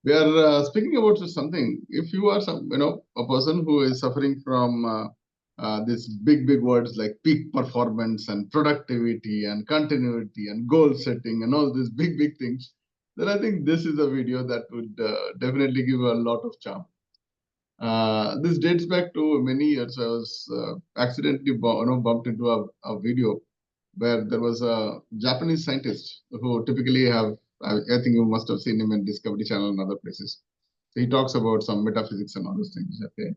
We are speaking about something. If you are a person who is suffering from these big words like peak performance and productivity and continuity and goal setting and all these big things, then I think this is a video that would definitely give a lot of charm. This dates back to many years. I was accidentally bumped into a video where there was a Japanese scientist who typically have, I think you must have seen him in Discovery Channel and other places. So he talks about some metaphysics and all those things. Okay,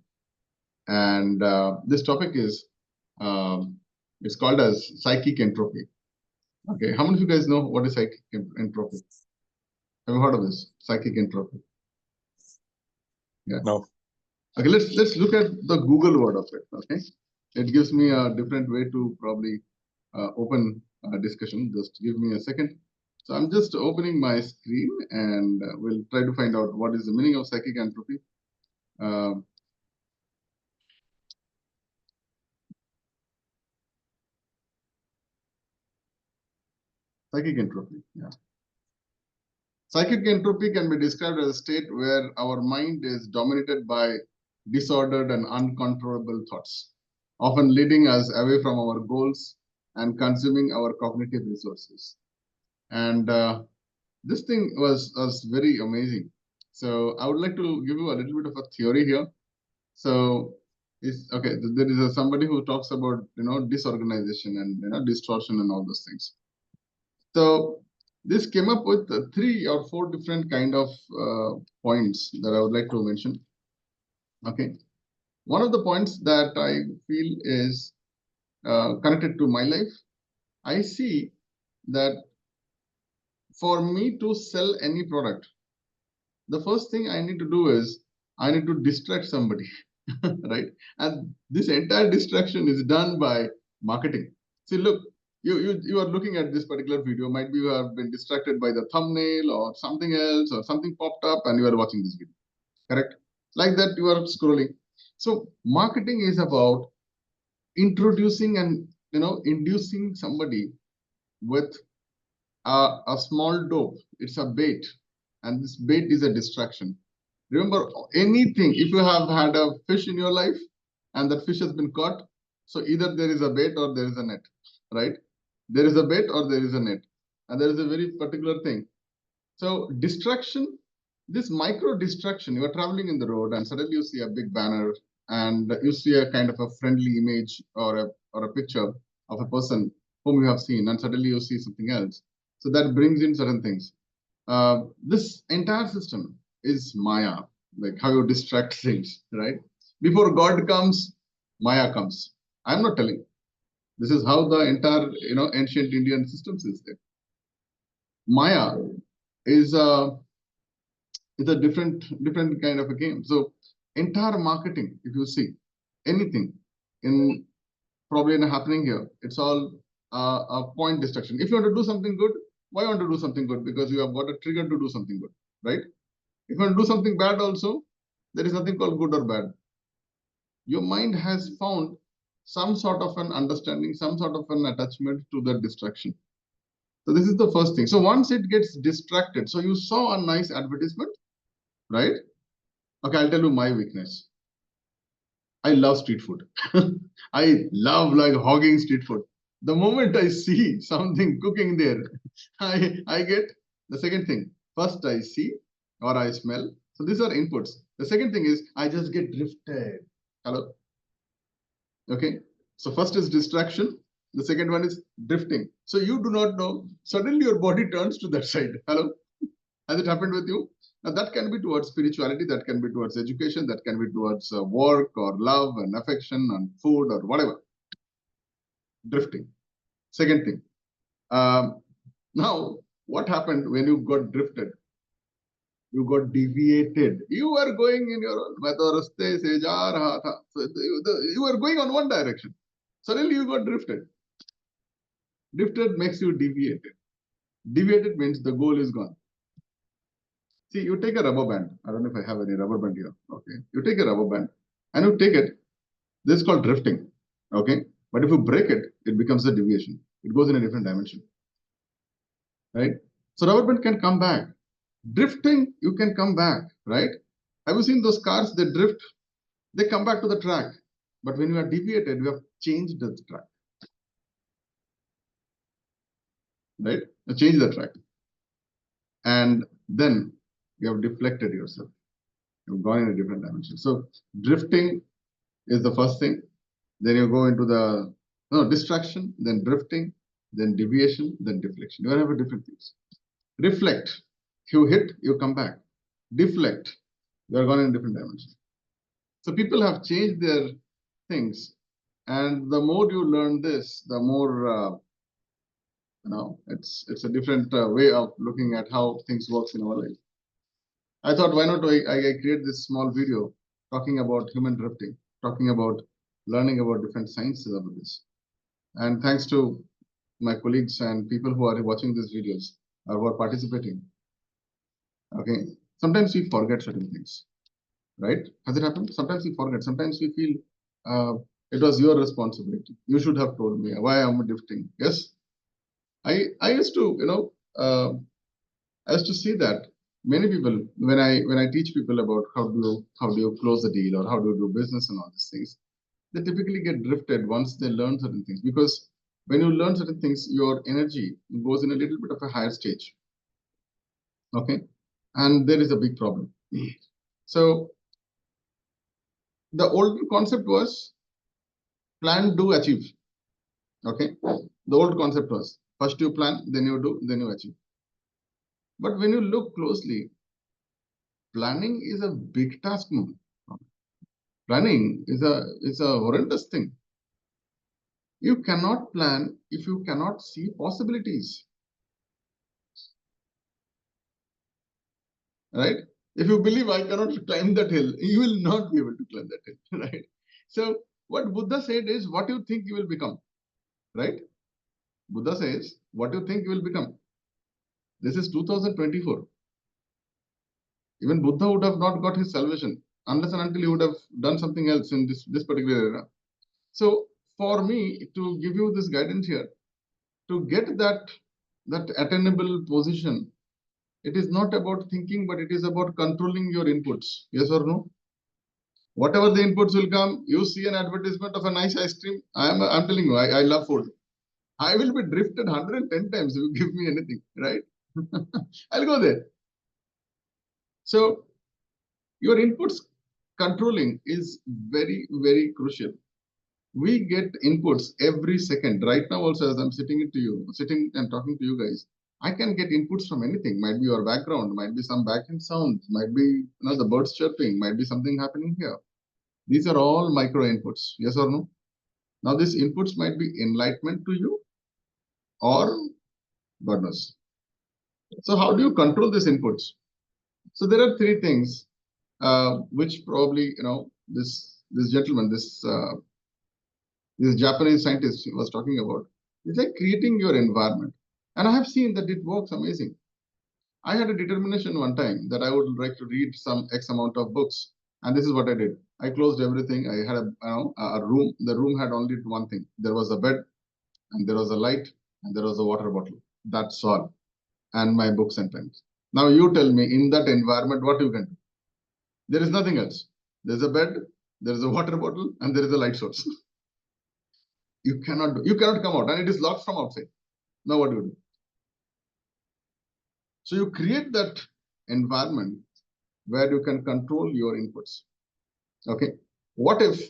and this topic is it's called as psychic entropy. Okay, how many of you guys know what is psychic entropy? Have you heard of this psychic entropy? Yeah. No. Okay, let's look at the Google word of it. Okay, it gives me a different way to probably open a discussion. Just give me a second. So I'm just opening my screen and we'll try to find out what is the meaning of psychic entropy. Psychic entropy, yeah. Psychic entropy can be described as a state where our mind is dominated by disordered and uncontrollable thoughts, often leading us away from our goals and consuming our cognitive resources. And this thing was very amazing. So I would like to give you a little bit of a theory here. So is okay. There is somebody who talks about disorganization and distortion and all those things. So this came up with 3 or 4 different kind of points that I would like to mention. Okay, one of the points that I feel is connected to my life. I see that for me to sell any product, the first thing I need to do is I need to distract somebody, right? And this entire distraction is done by marketing. See, look, you are looking at this particular video. Might be you have been distracted by the thumbnail or something else, or something popped up and you are watching this video, correct? Like that, you are scrolling. So marketing is about introducing and inducing somebody with a small dope. It's a bait, and this bait is a distraction. Remember, anything, if you have had a fish in your life and that fish has been caught, so either there is a bait or there is a net, right? There is a bait or there is a net, and there is a very particular thing. So distraction, this micro distraction, you are traveling in the road and suddenly you see a big banner and you see a kind of a friendly image or a picture of a person whom you have seen, and suddenly you see something else. So that brings in certain things. This entire system is Maya, like how you distract things, right? Before God comes, Maya comes. I'm not telling. This is how the entire ancient Indian systems is there. Maya is a different kind of a game. So entire marketing, if you see anything in probably in happening here, it's all a point distraction. If you want to do something good, why you want to do something good? Because you have got a trigger to do something good, right? If you want to do something bad also, there is nothing called good or bad. Your mind has found some sort of an understanding, some sort of an attachment to the distraction. So this is the first thing. So once it gets distracted, so you saw a nice advertisement, right? Okay, I'll tell you my weakness. I love street food. I love like hogging street food. The moment I see something cooking there, I get the second thing. First I see or I smell. So these are inputs. The second thing is I just get drifted. Hello? Okay. So first is distraction. The second one is drifting. So you do not know. Suddenly your body turns to that side. Hello? Has it happened with you? Now that can be towards spirituality, that can be towards education, that can be towards work or love and affection and food or whatever. Drifting. Second thing. Now, what happened when you got drifted? You got deviated. You were going in your so you were going on one direction. Suddenly you got drifted. Drifted makes you deviated. Deviated means the goal is gone. See, you take a rubber band. I don't know if I have any rubber band here. Okay. You take a rubber band and you take it. This is called drifting. Okay. But if you break it, it becomes a deviation. It goes in a different dimension. Right? So rubber band can come back. Drifting, you can come back, right? Have you seen those cars? They drift, they come back to the track. But when you are deviated, you have changed the track, right? You change the track. And then you have deflected yourself. You've gone in a different dimension. So drifting is the first thing. Then you go into the distraction, then drifting, then deviation, then deflection. You have different things. Reflect. You hit, you come back. Deflect. You are gone in a different dimension. So people have changed their things. And the more you learn this, the more, it's a different way of looking at how things work in our life. I thought, why not I create this small video talking about human drifting, talking about learning about different sciences about this. And thanks to my colleagues and people who are watching these videos or who are participating. Okay, sometimes we forget certain things, right? Has it happened? Sometimes we forget. Sometimes we feel it was your responsibility. You should have told me why I'm drifting. Yes, I used to, I used to see that many people when I teach people about how do you close a deal or how do you do business and all these things, they typically get drifted once they learn certain things, because when you learn certain things, your energy goes in a little bit of a higher stage. Okay, and there is a big problem. So the old concept was plan, do, achieve. Okay, the old concept was first you plan, then you do, then you achieve. But when you look closely, planning is a big task now. Planning is a horrendous thing. You cannot plan if you cannot see possibilities, right? If you believe I cannot climb that hill, you will not be able to climb that hill, right? So what Buddha said is, what you think you will become, right? Buddha says, what you think you will become. This is 2024. Even Buddha would have not got his salvation unless and until he would have done something else in this particular era. So for me to give you this guidance here, to get that attainable position, it is not about thinking, but it is about controlling your inputs. Yes or no? Whatever the inputs will come, you see an advertisement of a nice ice cream. I'm telling you, I love food. I will be drifted 110 times if you give me anything, right? I'll go there. So your inputs controlling is very, very crucial. We get inputs every second. Right now also, as I'm sitting and talking to you guys, I can get inputs from anything. Might be your background, might be some backend sounds, might be the birds chirping, might be something happening here. These are all micro inputs. Yes or no? Now these inputs might be enlightenment to you or God knows. So how do you control these inputs? So there are three things which probably this gentleman, this Japanese scientist was talking about. It's like creating your environment. And I have seen that it works amazing. I had a determination one time that I would like to read some X amount of books. And this is what I did. I closed everything. I had a room. The room had only one thing. There was a bed, and there was a light, and there was a water bottle. That's all. And my books and pens. Now you tell me, in that environment, what you can do? There is nothing else. There's a bed, there is a water bottle, and there is a light source. You cannot come out, and it is locked from outside. Now what do you do? So you create that environment where you can control your inputs. Okay. What if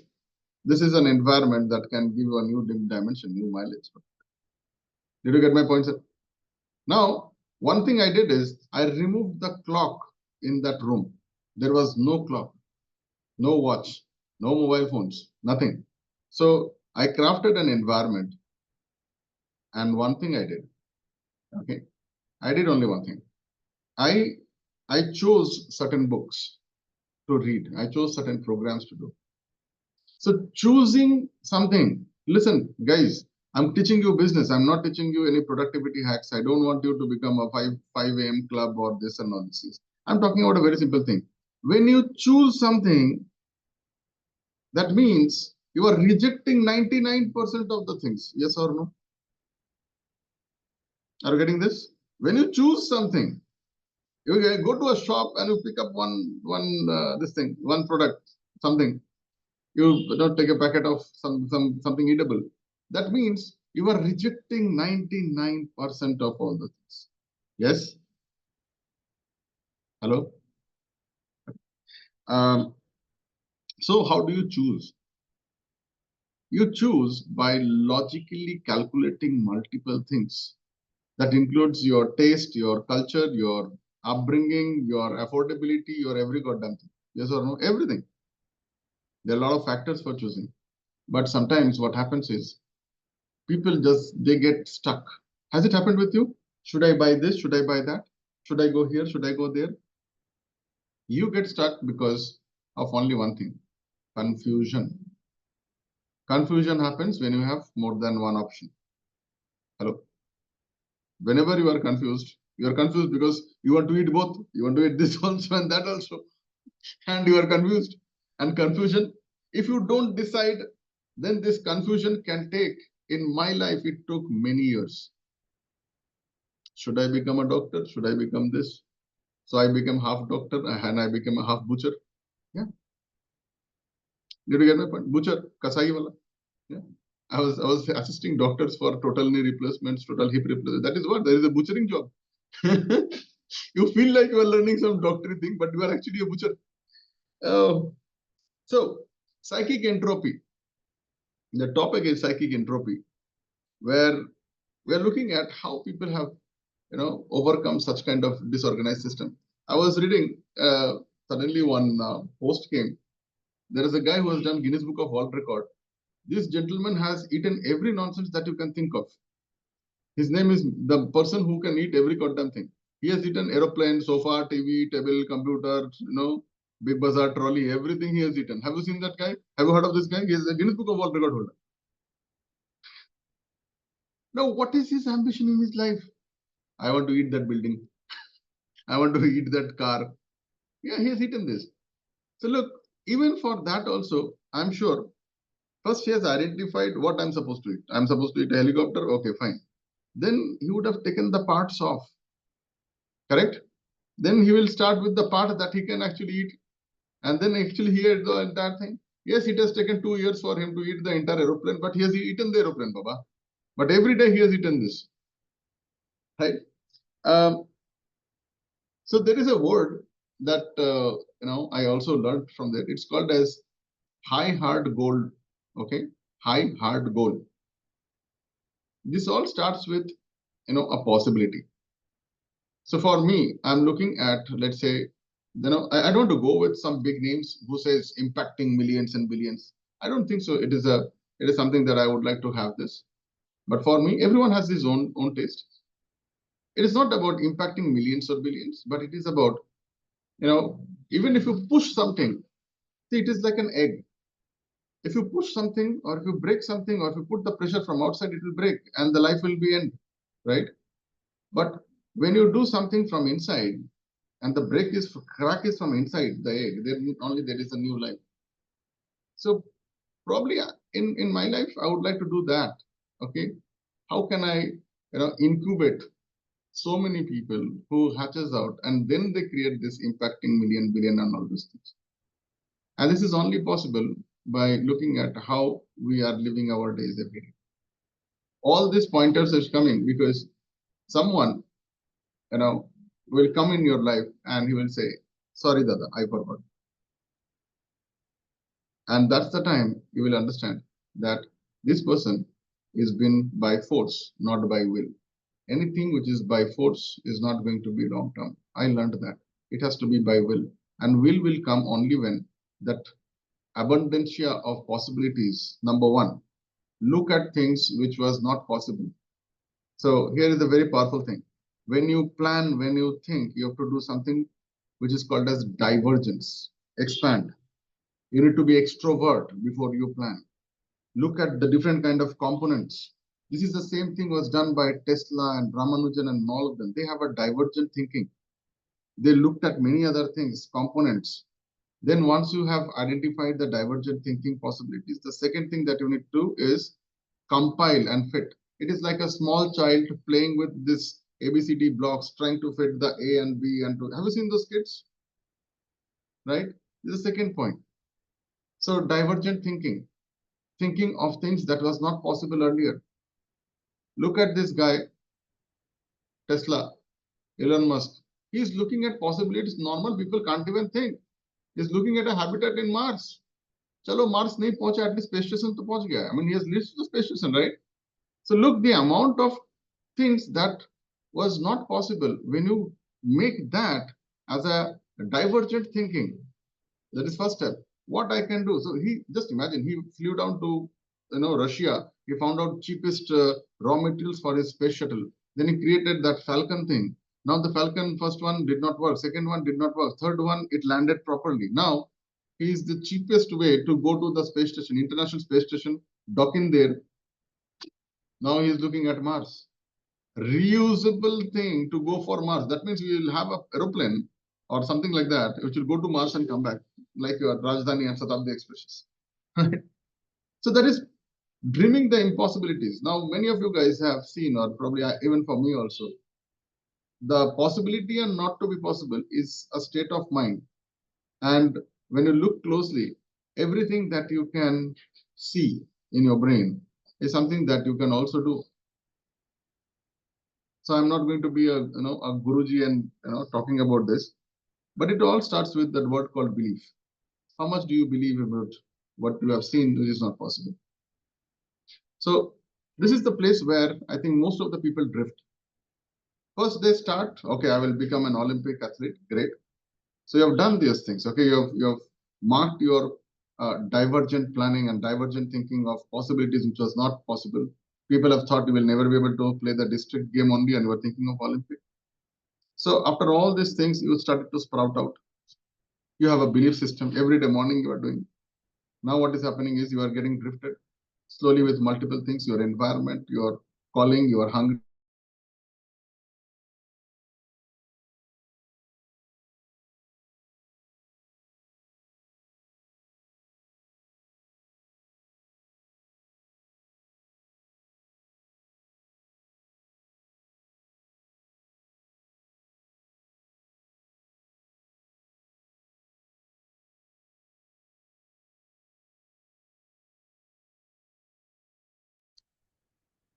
this is an environment that can give you a new dimension, new mileage? Did you get my point, sir? Now, one thing I did is I removed the clock in that room. There was no clock, no watch, no mobile phones, nothing. So I crafted an environment, and one thing I did, okay, I did only one thing. I chose certain books to read. I chose certain programs to do. So choosing something, listen, guys, I'm teaching you business. I'm not teaching you any productivity hacks. I don't want you to become a 5 a.m. club or this and all this. I'm talking about a very simple thing. When you choose something, that means you are rejecting 99% of the things. Yes or no? Are you getting this? When you choose something, You go to a shop and you pick up one product, something. You don't take a packet of something eatable. That means you are rejecting 99% of all the things. Yes? Hello? Um, so how do you choose? You choose by logically calculating multiple things. That includes your taste, your culture, your upbringing, your affordability, your every goddamn thing. Yes or no? Everything. There are a lot of factors for choosing. But sometimes what happens is people they get stuck. Has it happened with you? Should I buy this? Should I buy that? Should I go here? Should I go there? You get stuck because of only one thing: confusion. Confusion happens when you have more than one option. Hello. Whenever you are confused because you want to eat both. You want to eat this also and that also, and you are confused. And confusion, if you don't decide, then this confusion can take. In my life, it took many years. Should I become a doctor? Should I become this? So I became half doctor and I became a half butcher. Yeah. Did you get my point? Butcher, kasai wala. Yeah. I was assisting doctors for total knee replacements, total hip replacements. That is what there is a butchering job. You feel like you are learning some doctory thing, but you are actually a butcher. So psychic entropy. The topic is psychic entropy, where we are looking at how people have overcome such kind of disorganized system. I was reading, suddenly one post came. There is a guy who has done Guinness Book of World Record. This gentleman has eaten every nonsense that you can think of. His name is the person who can eat every goddamn thing. He has eaten aeroplane, sofa, TV, table, computer, big bazaar, trolley, everything he has eaten. Have you seen that guy? Have you heard of this guy? He is a Guinness Book of World Record holder. Now, what is his ambition in his life? I want to eat that building. I want to eat that car. Yeah, he has eaten this. So look, even for that also, I'm sure, first he has identified what I'm supposed to eat. I'm supposed to eat a helicopter. Okay, fine. Then he would have taken the parts off. Correct? Then he will start with the part that he can actually eat. And then actually he ate the entire thing. Yes, it has taken 2 years for him to eat the entire aeroplane, but he has eaten the aeroplane, Baba. But every day he has eaten this. Right? Um, so there is a word that I also learned from there. It's called as high hard gold. Okay, high hard gold. This all starts with a possibility. So for me, I'm looking at, let's say, I don't want to go with some big names who says impacting millions and billions. I don't think so. It is something that I would like to have this. But for me, everyone has his own taste. It is not about impacting millions or billions, but it is about, even if you push something, see, it is like an egg. If you push something or if you break something or if you put the pressure from outside, it will break and the life will be end, right? But when you do something from inside and the crack is from inside the egg, then only there is a new life. So probably in my life, I would like to do that. Okay. How can I, incubate so many people who hatches out and then they create this impacting million, billion and all these things. And this is only possible by looking at how we are living our days every day. All these pointers is coming because someone, will come in your life and he will say, sorry, Dada, I forgot. And that's the time you will understand that this person is been by force, not by will. Anything which is by force is not going to be long term. I learned that. It has to be by will. And will come only when that abundancia of possibilities. Number one, look at things which was not possible. So here is a very powerful thing. When you plan, when you think, you have to do something which is called as divergence, expand. You need to be extrovert before you plan. Look at the different kind of components. This is the same thing was done by Tesla and Ramanujan and all of them. They have a divergent thinking. They looked at many other things, components. Then once you have identified the divergent thinking possibilities, the second thing that you need to do is compile and fit. It is like a small child playing with this ABCD blocks trying to fit the A and B and to. Have you seen those kids? Right? This is the second point. So divergent thinking, thinking of things that was not possible earlier. Look at this guy, Tesla, Elon Musk. He's looking at possibilities normal people can't even think. He's looking at a habitat in Mars. Chalo, Mars nahi pahuncha, at least space station to pahunch gaya. I mean, he has reached the space station, right? So look, the amount of things that was not possible when you make that as a divergent thinking. That is first step. What I can do. So he just imagine he flew down to Russia. He found out cheapest raw materials for his space shuttle. Then he created that Falcon thing. Now the Falcon first one did not work. Second one did not work. Third one it landed properly. Now he is the cheapest way to go to the space station, International Space Station, dock in there. Now he is looking at Mars. Reusable thing to go for Mars. That means we will have an aeroplane or something like that, which will go to Mars and come back, like your Rajdhani and Shatabdi Expresses. So that is dreaming the impossibilities. Now, many of you guys have seen, or probably even for me also, the possibility and not to be possible is a state of mind. And when you look closely, everything that you can see in your brain is something that you can also do. So I'm not going to be a Guruji and talking about this, but it all starts with that word called belief. How much do you believe about what you have seen, which is not possible? So this is the place where I think most of the people drift. First, they start, okay, I will become an Olympic athlete. Great. So you have done these things. Okay, you have marked your divergent planning and divergent thinking of possibilities, which was not possible. People have thought you will never be able to play the district game only, and you are thinking of Olympic. So after all these things, you started to sprout out. You have a belief system. Every day morning you are doing. Now what is happening is you are getting drifted slowly with multiple things, your environment, your calling, your hungry.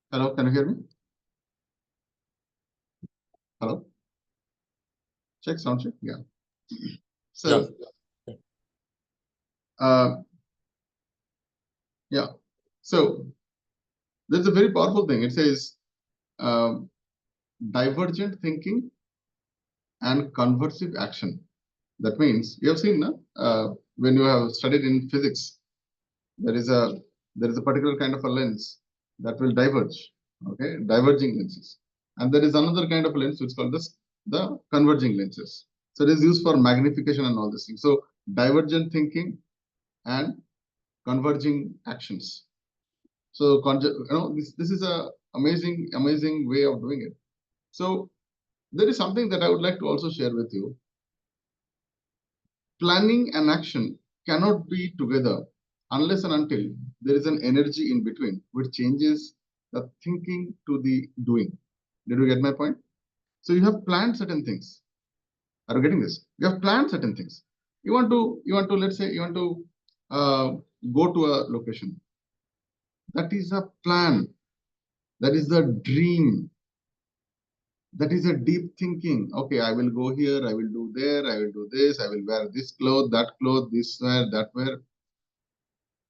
Hello, can you hear me? Hello? Check, sound check. Yeah. So, yeah. So that's a very powerful thing. It says divergent thinking and conversive action. That means you have seen when you have studied in physics, there is a particular kind of a lens that will diverge. Okay, diverging lenses, and there is another kind of lens which is called the converging lenses. So it is used for magnification and all these things. So divergent thinking and converging actions. So this is a amazing way of doing it. So there is something that I would like to also share with you. Planning and action cannot be together unless and until there is an energy in between which changes the thinking to the doing. Did you get my point? So you have planned certain things. Are you getting this? You have planned certain things. You want to let's say you want to go to a location. That is a plan. That is the dream. That is a deep thinking. Okay, I will go here, I will do there, I will do this, I will wear this cloth, this wear, that wear.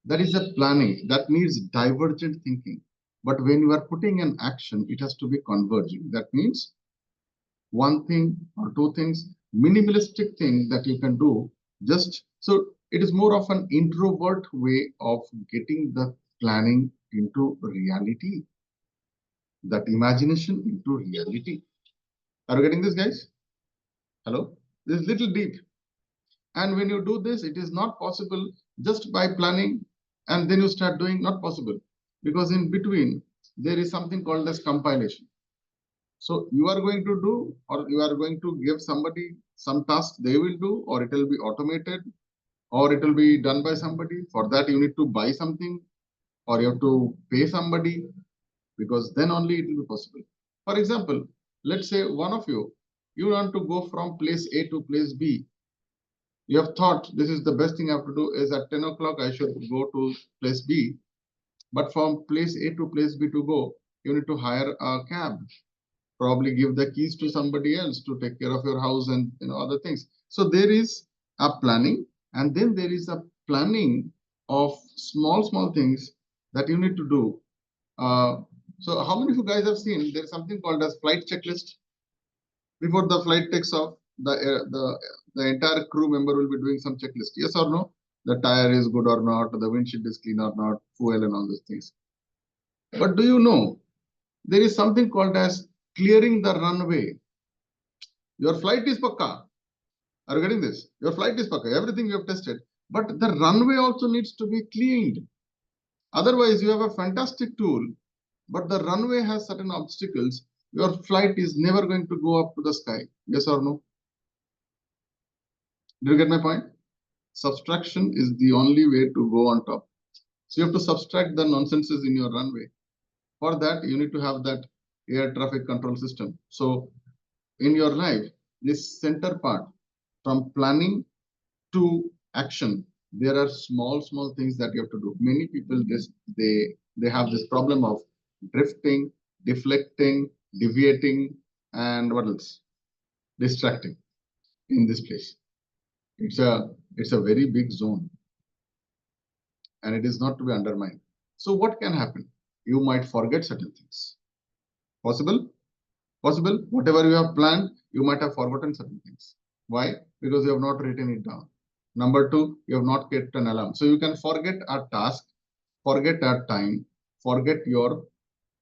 That is a planning. That needs divergent thinking. But when you are putting an action, it has to be converging. That means one thing or two things, minimalistic thing that you can do. Just so it is more of an introvert way of getting the planning into reality. That imagination into reality. Are you getting this, guys? Hello? This is little deep. And when you do this, it is not possible just by planning and then you start doing, not possible. Because in between, there is something called as compilation. So you are going to do, or you are going to give somebody some task they will do, or it will be automated, or it will be done by somebody. For that, you need to buy something, or you have to pay somebody, because then only it will be possible. For example, let's say one of you, you want to go from place A to place B. You have thought this is the best thing I have to do is at 10 o'clock I should go to place B. But from place A to place B to go, you need to hire a cab, probably give the keys to somebody else to take care of your house and other things. So there is a planning, and then there is a planning of small things that you need to do. So how many of you guys have seen there is something called as flight checklist? Before the flight takes off, the entire crew member will be doing some checklist. Yes or no? The tire is good or not, the windshield is clean or not, fuel and all those things. But do you know there is something called as clearing the runway? Your flight is pakka. Are you getting this? Your flight is pakka. Everything you have tested. But the runway also needs to be cleaned. Otherwise, you have a fantastic tool, but the runway has certain obstacles. Your flight is never going to go up to the sky. Yes or no? Do you get my point? Subtraction is the only way to go on top. So you have to subtract the nonsenses in your runway. For that, you need to have that air traffic control system. So in your life, this center part, from planning to action, there are small things that you have to do. Many people they have this problem of drifting, deflecting, deviating, and what else? Distracting in this place. It's a very big zone, and it is not to be undermined. So what can happen? You might forget certain things. Possible? Possible. Whatever you have planned, you might have forgotten certain things. Why? Because you have not written it down. Number two, you have not kept an alarm. So you can forget a task, forget a time, forget your,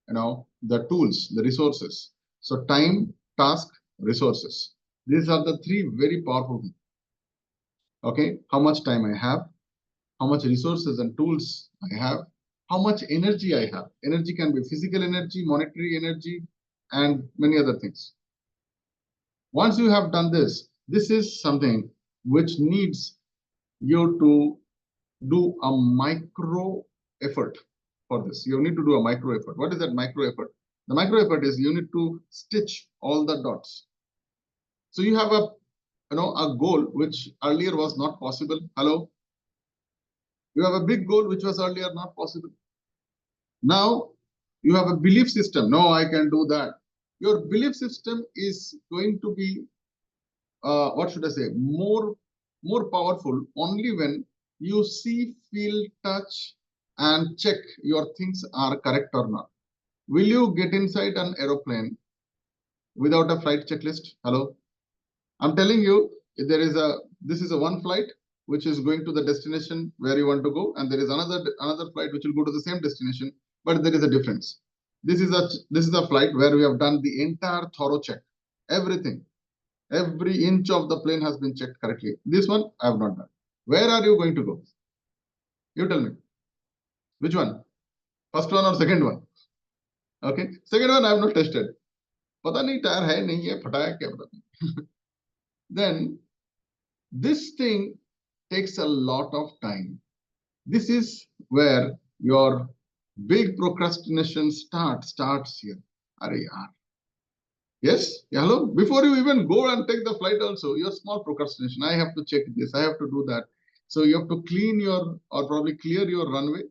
the tools, the resources. So time, task, resources. These are the three very powerful things. Okay, how much time I have, how much resources and tools I have, how much energy I have. Energy can be physical energy, monetary energy, and many other things. Once you have done this, this is something which needs you to do a micro effort for this. You need to do a micro effort. What is that micro effort? The micro effort is you need to stitch all the dots. So you have a goal which earlier was not possible. Hello? You have a big goal which was earlier not possible. Now you have a belief system. No, I can do that. Your belief system is going to be, what should I say, more powerful only when you see, feel, touch, and check your things are correct or not. Will you get inside an aeroplane without a flight checklist? Hello? I'm telling you, this is a one flight which is going to the destination where you want to go, and there is another flight which will go to the same destination, but there is a difference. This is a flight where we have done the entire thorough check. Everything, every inch of the plane has been checked correctly. This one I have not done. Where are you going to go? You tell me. Which one? First one or second one? Okay. Second one I have not tested. पता नहीं tyre है नहीं है फटा है क्या पता नहीं. Then this thing takes a lot of time. This is where your big procrastination starts here. Are yaar. Yes, hello. Before you even go and take the flight, also your small procrastination. I have to check this. I have to do that. So you have to clean your or probably clear your runway,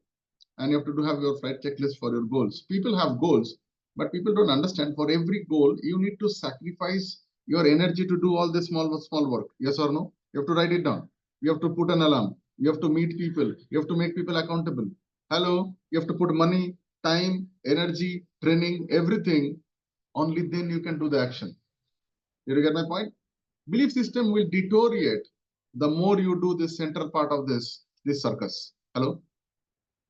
and you have to have your flight checklist for your goals. People have goals, but people don't understand. For every goal, you need to sacrifice your energy to do all this small work. Yes or no? You have to write it down. You have to put an alarm. You have to meet people. You have to make people accountable. Hello. You have to put money, time, energy, training, everything. Only then you can do the action. Did you get my point? Belief system will deteriorate the more you do this center part of this circus. Hello?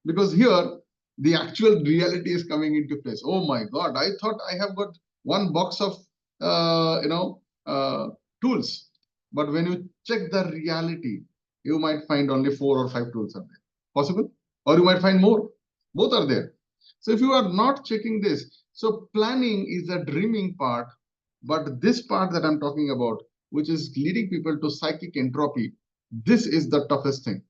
Because here the actual reality is coming into place. Oh my God, I thought I have got one box of tools, but when you check the reality, you might find only 4 or 5 tools are there. Possible? Or you might find more. Both are there. So if you are not checking this, so planning is a dreaming part, but this part that I'm talking about, which is leading people to psychic entropy, this is the toughest thing.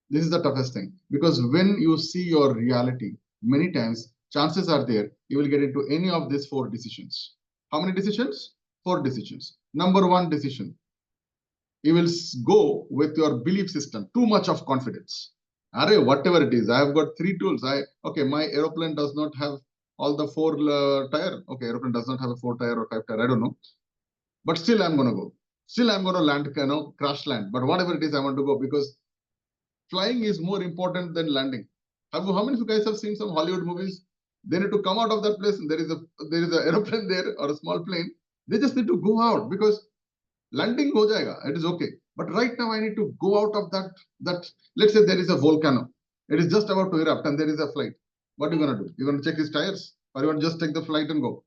This is the toughest thing, because when you see your reality, many times chances are there you will get into any of these 4 decisions. How many decisions? 4 decisions. Number 1 decision. You will go with your belief system. Too much of confidence. Array, whatever it is, I have got 3 tools. Okay, my aeroplane does not have all the 4 tire. Okay, aeroplane does not have a 4 tire or 5 tire. I don't know. But still, I'm going to go. Still, I'm going to land, crash land. But whatever it is, I want to go because flying is more important than landing. How many of you guys have seen some Hollywood movies? They need to come out of that place and there is an aeroplane there or a small plane. They just need to go out because landing ho jayega. It is okay. But right now I need to go out of that. Let's say there is a volcano. It is just about to erupt and there is a flight. What are you going to do? You're going to check his tires or you want to just take the flight and go?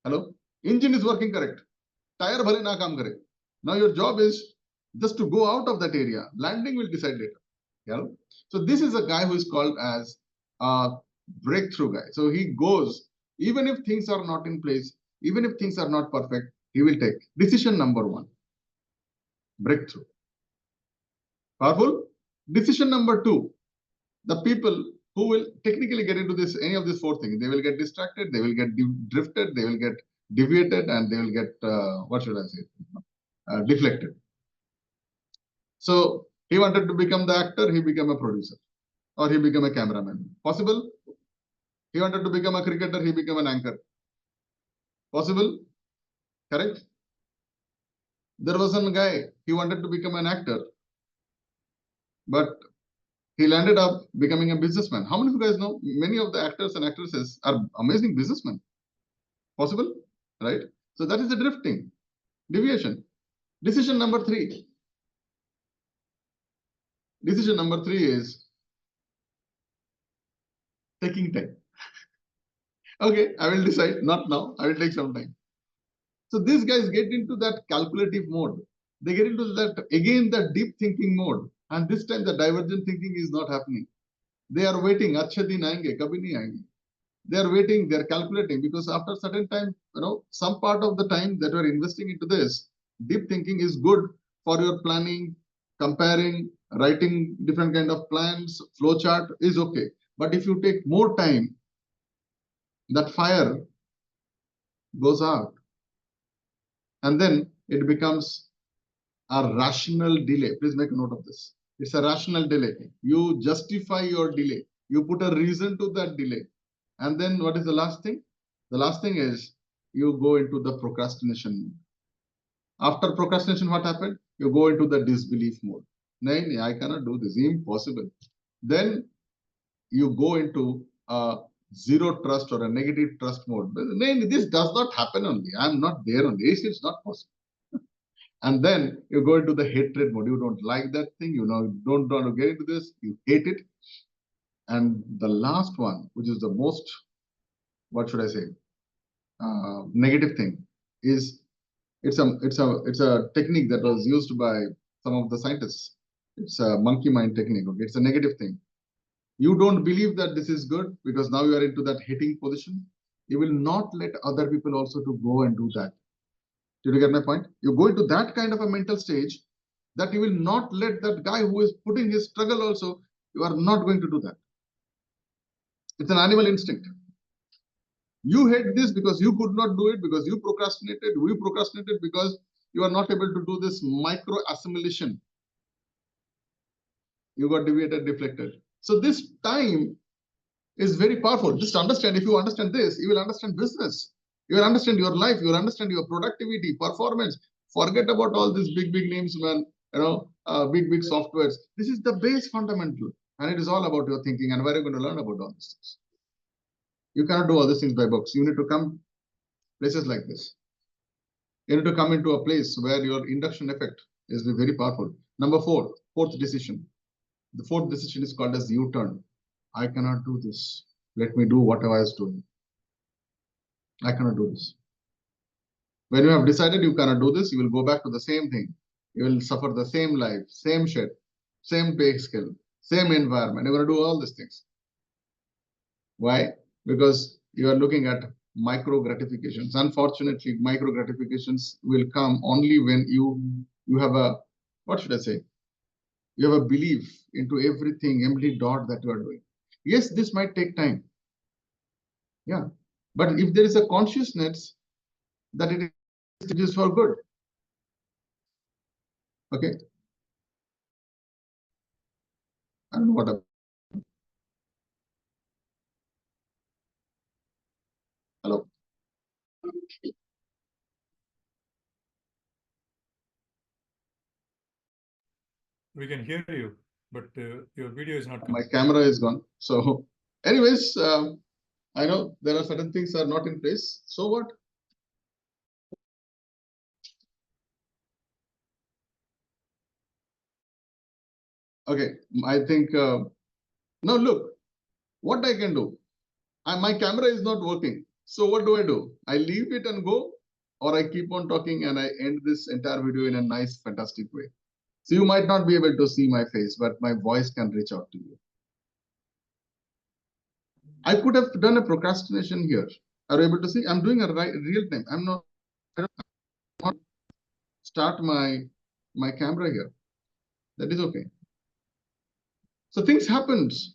Hello? Engine is working correct. Tire bhale na kaam kare. Now your job is just to go out of that area. Landing will decide later. Yeah. So this is a guy who is called as a breakthrough guy. So he goes, even if things are not in place, even if things are not perfect, he will take decision number 1. Breakthrough. Powerful. Decision number 2. The people who will technically get into this, any of these 4 things, they will get distracted, they will get drifted, they will get deviated, and they will get, what should I say, deflected. So he wanted to become the actor, he became a producer, or he became a cameraman. Possible? He wanted to become a cricketer, he became an anchor. Possible? Correct? There was one guy, he wanted to become an actor, but he landed up becoming a businessman. How many of you guys know many of the actors and actresses are amazing businessmen? Possible? Right? So that is the drifting, deviation. Decision number 3. Decision number 3 is taking time. Okay, I will decide, not now, I will take some time. So these guys get into that calculative mode. They get into that, again, the deep thinking mode. And this time the divergent thinking is not happening. They are waiting, achhe din aayenge, kabhi nahi aayenge. They are waiting, they are calculating because after a certain time, some part of the time that you are investing into this, deep thinking is good for your planning, comparing, writing different kind of plans, flowchart is okay. But if you take more time, that fire goes out. And then it becomes a rational delay. Please make a note of this. It's a rational delay. You justify your delay. You put a reason to that delay. And then what is the last thing? The last thing is you go into the procrastination mode. After procrastination, what happened? You go into the disbelief mode. No, I cannot do this. Impossible. Then you go into a zero trust or a negative trust mode. No, this does not happen only. I'm not there only. It's not possible. And then you go into the hatred mode. You don't like that thing. You don't want to get into this. You hate it. And the last one, which is the most, what should I say, negative thing, is it's a technique that was used by some of the scientists. It's a monkey mind technique. Okay, it's a negative thing. You don't believe that this is good because now you are into that hating position. You will not let other people also to go and do that. Did you get my point? You go into that kind of a mental stage that you will not let that guy who is putting his struggle also, you are not going to do that. It's an animal instinct. You hate this because you could not do it, because you procrastinated. We procrastinated because you are not able to do this micro assimilation. You got deviated, deflected. So this time is very powerful. Just understand, if you understand this, you will understand business. You will understand your life. You will understand your productivity, performance. Forget about all these big names, man. Big softwares. This is the base fundamental. And it is all about your thinking and where you're going to learn about all these things. You cannot do all these things by books. You need to come places like this. You need to come into a place where your induction effect is very powerful. Number 4, fourth decision. The 4th decision is called as U-turn. I cannot do this. Let me do whatever I was doing. I cannot do this. When you have decided you cannot do this, you will go back to the same thing. You will suffer the same life, same shit, same pay scale, same environment. You're going to do all these things. Why? Because you are looking at micro gratifications. Unfortunately, micro gratifications will come only when you have a, what should I say? You have a belief into everything, every dot that you are doing. Yes, this might take time. Yeah. But if there is a consciousness that it is for good. Okay. I don't know what. Hello. We can hear you, but your video is not coming. My camera is gone. So, anyways, I know there are certain things are not in place. So what? Okay, I think now look what I can do. My camera is not working. So what do? I leave it and go, or I keep on talking and I end this entire video in a nice, fantastic way. So you might not be able to see my face, but my voice can reach out to you. I could have done a procrastination here. Are you able to see? I'm doing a real time. I don't start my camera here. That is okay. So things happens,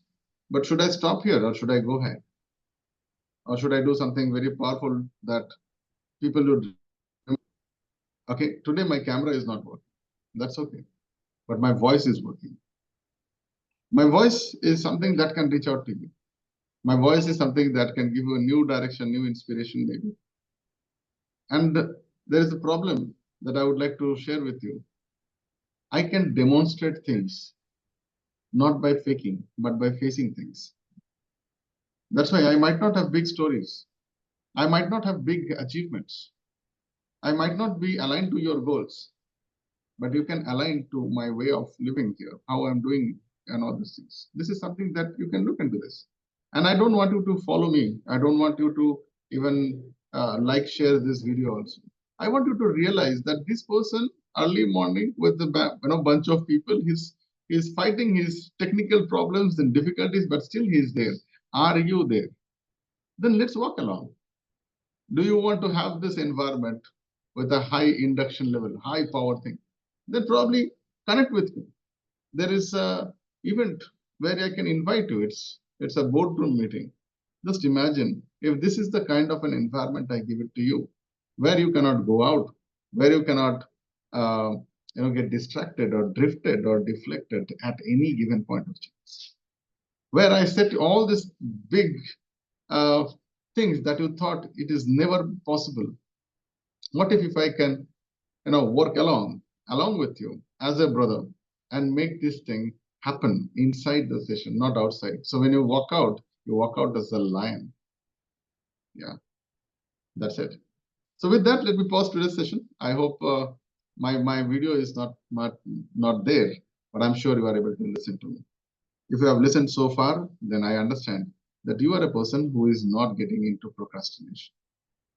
but should I stop here or should I go ahead? Or should I do something very powerful that people would? Okay, today my camera is not working. That's okay. But my voice is working. My voice is something that can reach out to you. My voice is something that can give you a new direction, new inspiration, maybe. And there is a problem that I would like to share with you. I can demonstrate things, not by faking, but by facing things. That's why I might not have big stories. I might not have big achievements. I might not be aligned to your goals, but you can align to my way of living here, how I'm doing and all these things. This is something that you can look into this. And I don't want you to follow me. I don't want you to even share this video also. I want you to realize that this person early morning with the bunch of people, he's fighting his technical problems and difficulties, but still he's there. Are you there? Then let's walk along. Do you want to have this environment with a high induction level, high power thing? Then probably connect with me. There is a event where I can invite you. It's a boardroom meeting. Just imagine if this is the kind of an environment I give it to you, where you cannot go out, where you cannot get distracted or drifted or deflected at any given point of chance. Where I set all these big things that you thought it is never possible. What if I can work along with you as a brother and make this thing happen inside the session, not outside. So when you walk out as a lion. Yeah, that's it. So with that, let me pause today's session. I hope my video is not there, but I'm sure you are able to listen to me. If you have listened so far, then I understand that you are a person who is not getting into procrastination.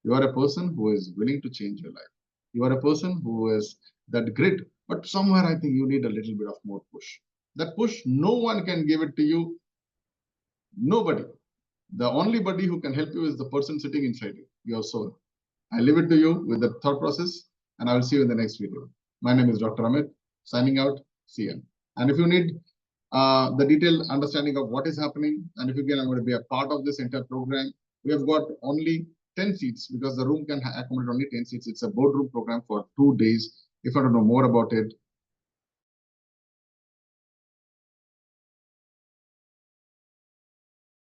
You are a person who is willing to change your life. You are a person who is that grit, but somewhere I think you need a little bit of more push. That push, no one can give it to you. Nobody. The only body who can help you is the person sitting inside you, your soul. I leave it to you with the thought process, and I will see you in the next video. My name is Dr. Amit, signing out. See you. And if you need the detailed understanding of what is happening, and if you can, I'm going to be a part of this entire program. We have got only 10 seats because the room can accommodate only 10 seats. It's a boardroom program for 2 days. If you want to know more about it,